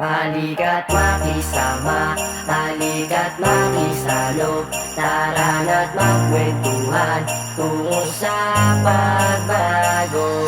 Halika't makisama, halika't makisalo, tara na't magkwentuhan tungo sa pagbago.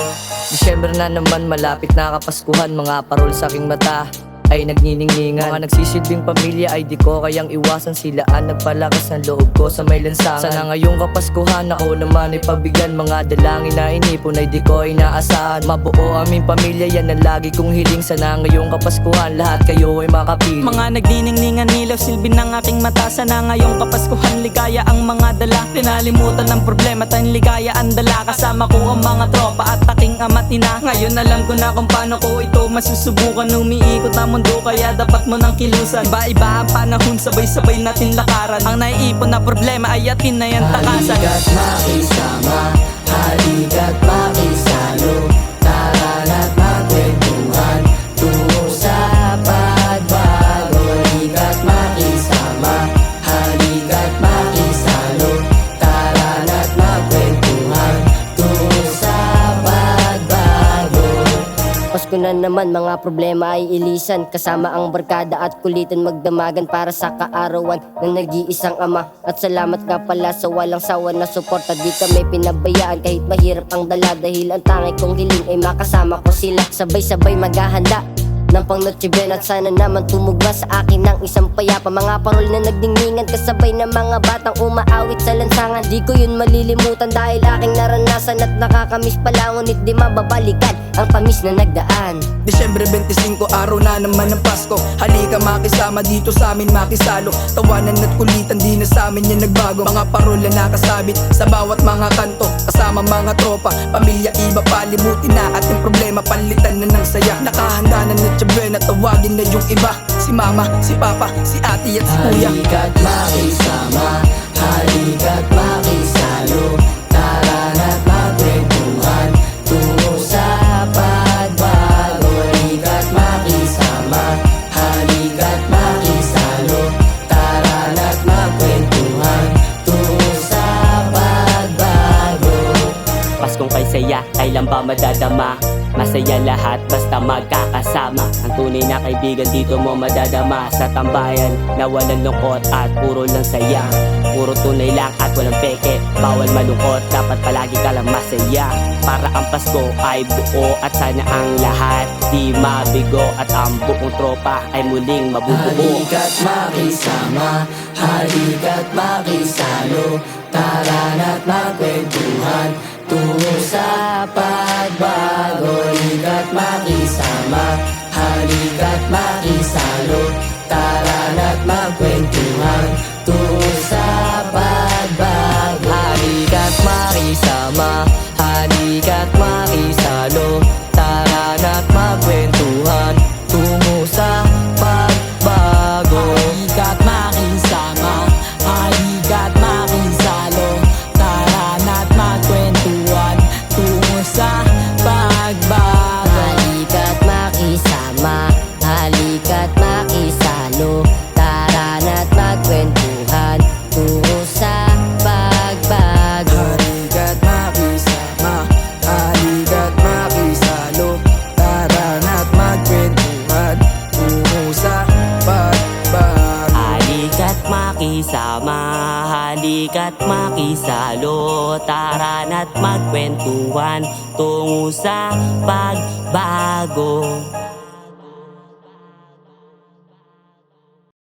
Disyembre na naman, malapit na kapaskuhan. Mga parol sa aking mata ay nagniningningan. Mga nagsisilbing pamilya ay di ko kayang iwasan. Sila ang nagpalakas ng loob ko sa may lansangan. Sana ngayong kapaskuhan ako naman ay pabigyan. Mga dalangin na inipon ay di ko inaasahan. Mabuo aming pamilya, yan ang lagi kong hiling. Sana ngayong kapaskuhan lahat kayo ay makapiling. Mga nagniningningan nilaw silbi ng aking mata. Sana ngayong kapaskuhan ligaya ang mga dala. Pinalimutan ng problema tayong ligaya ang dala. Kasama ko ang mga tropa at aking ama't ina. Ngayon alam ko na kung paano ko ito masusubukan. Umiikot na mundo kaya dapat mo nang kilusan. Iba-iba ang panahon, sabay-sabay natin lakaran. Ang naiipon na problema ay atin na yan takasan. Halika't makisama, halika't makisalo, tara na't magkwentuhan tungo sa pagbago. Halika't makisama, halika't makisalo, tara na't magkwentuhan tungo sa pagbago. Pasko na naman, mga problema ay ilisan. Kasama ang barkada at kulitan magdamagan para sa kaarawan ng nag-iisang ama. At salamat nga pala sa walang sawa na suporta. Di kami pinabayaan kahit mahirap ang dala. Dahil ang tangi kong hiling ay makasama ko sila. Sabay-sabay maghahanda ng pang Noche Buena at sana naman tumugma sa akin ng isang payapa. Mga parol na nagdingningan kasabay ng mga batang umaawit sa lansangan. Di ko yun malilimutan dahil aking naranasan at nakakamiss pala. Ngunit di mababalikan ang tamis na nagdaan. Disyembre 25, araw na naman ng Pasko. Halika makisama dito sa amin makisalo. Tawanan at kulitan, di na sa amin yan nagbago. Mga parol na nakasabit sa bawat mga kanto. Kasama mga tropa, pamilya iba palimutin na ating problema. Palitan na ng saya, nakahanda na Noche Buena. Tawagin na yung iba, si mama, si papa, si ate at si kuya. Halika't makisama, halika't makisalo, tara na't magkwentuhan tungo sa pagbago. Halika't makisama, halika't makisalo, tara na't magkwentuhan tungo sa pagbago. Paskong kay saya, kailan ba madadama? Masaya lahat basta magkakasama. Ang tunay na kaibigan dito mo madadama. Sa tambayan na walang lungkot at puro lang saya. Puro tunay lang at walang peke. Bawal malungkot, dapat palagi ka lang masaya. Para ang Pasko ay buo at sana ang lahat di mabigo. At ang buong tropa ay muling mabubuo. Halika't makisama, halika't makisalo, tara na't magkwentuhan tungo sa pagbago. Halika't makisama, halika't makisalo, tara na't magkwentuhan tungo sa pagbago. Halika't makisama, halika't makisalo, tara na't magkwentuhan tungo sa pagbago. Halika't makisama, halika't makisalo, tara na't magkwentuhan tungo sa pagbago. Halika't makisama, halika't makisalo, tara na't magkwentuhan tungo sa pagbago. Halika't makisama, halika't makisalo, tara na't magkwentuhan tungo sa pagbago. Halika't makisama, halika't makisalo, tara na't magkwentuhan tungo sa pagbago.